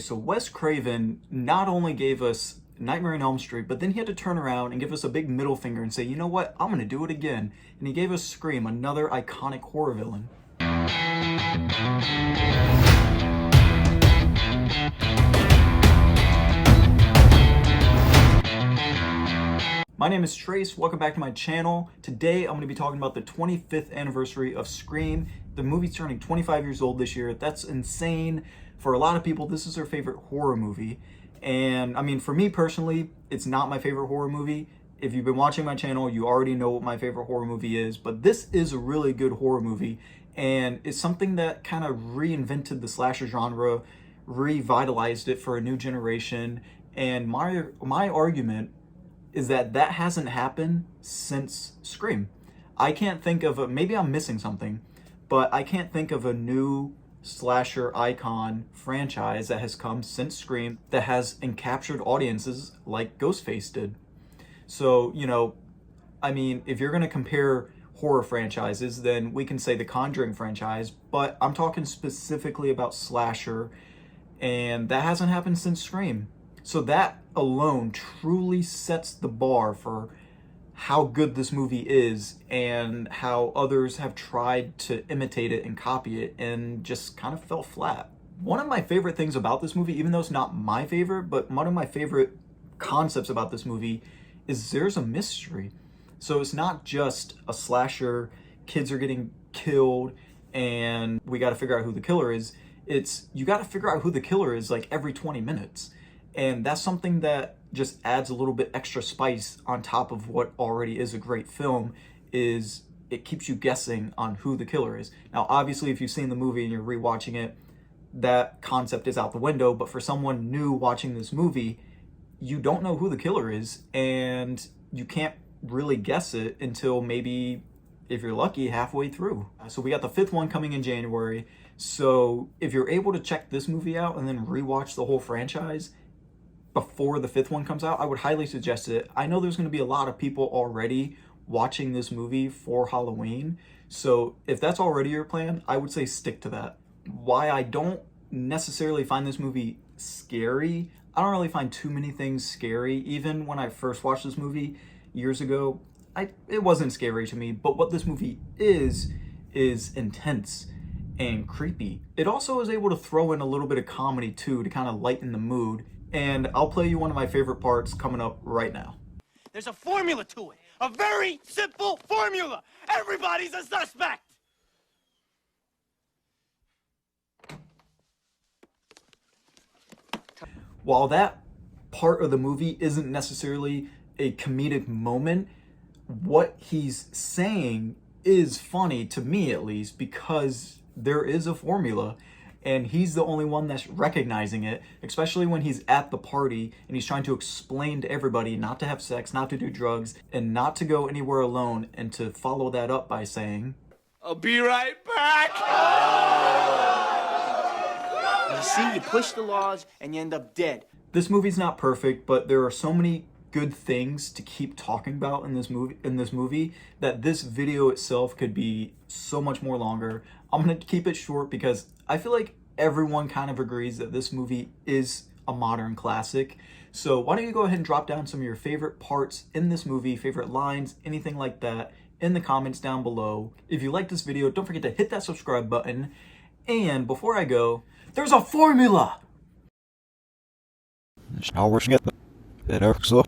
So Wes Craven not only gave us Nightmare on Elm Street, but then he had to turn around and give us a big middle finger and say, you know what, I'm gonna do it again. And he gave us Scream, another iconic horror villain. My name is Trace, welcome back to my channel. Today I'm going to be talking about the 25th anniversary of Scream. The movie's turning 25 years old this year. That's insane. For a lot of people, this is their favorite horror movie. And I mean, for me personally, it's not my favorite horror movie. If you've been watching my channel, you already know what my favorite horror movie is, but this is a really good horror movie. And it's something that kind of reinvented the slasher genre, revitalized it for a new generation. And my argument is that hasn't happened since Scream. I can't think of maybe I'm missing something, but I can't think of a new slasher icon franchise that has come since Scream that has encaptured audiences like Ghostface did. So, you know, I mean, if you're gonna compare horror franchises, then we can say the Conjuring franchise, but I'm talking specifically about slasher, and that hasn't happened since Scream. So that alone truly sets the bar for how good this movie is and how others have tried to imitate it and copy it and just kind of fell flat. One of my favorite things about this movie, even though it's not my favorite, but one of my favorite concepts about this movie is there's a mystery. So it's not just a slasher, kids are getting killed and we got to figure out who the killer is. It's you got to figure out who the killer is like every 20 minutes. And that's something that just adds a little bit extra spice on top of what already is a great film, is it keeps you guessing on who the killer is. Now, obviously, if you've seen the movie and you're rewatching it, that concept is out the window. But for someone new watching this movie, you don't know who the killer is, and you can't really guess it until maybe, if you're lucky, halfway through. So we got the 5th one coming in January. So if you're able to check this movie out and then rewatch the whole franchise before the 5th one comes out, I would highly suggest it. I know there's going to be a lot of people already watching this movie for Halloween, so if that's already your plan, I would say stick to that. Why I don't necessarily find this movie scary, I don't really find too many things scary. Even when I first watched this movie years ago, it wasn't scary to me, but what this movie is intense and creepy. It also is able to throw in a little bit of comedy too to kind of lighten the mood. And I'll play you one of my favorite parts coming up right now. There's a formula to it. A very simple formula. Everybody's a suspect. While that part of the movie isn't necessarily a comedic moment, what he's saying is funny, to me at least, because there is a formula. And he's the only one that's recognizing it, especially when he's at the party and he's trying to explain to everybody not to have sex, not to do drugs, and not to go anywhere alone, and to follow that up by saying, I'll be right back. You see, you push the laws and you end up dead. This movie's not perfect, but there are so many good things to keep talking about in this movie that this video itself could be so much more longer. I'm gonna keep it short because I feel like everyone kind of agrees that this movie is a modern classic. So why don't you go ahead and drop down some of your favorite parts in this movie, favorite lines, anything like that, in the comments down below. If you like this video, don't forget to hit that subscribe button. And before I go, there's a formula! Snarare det är också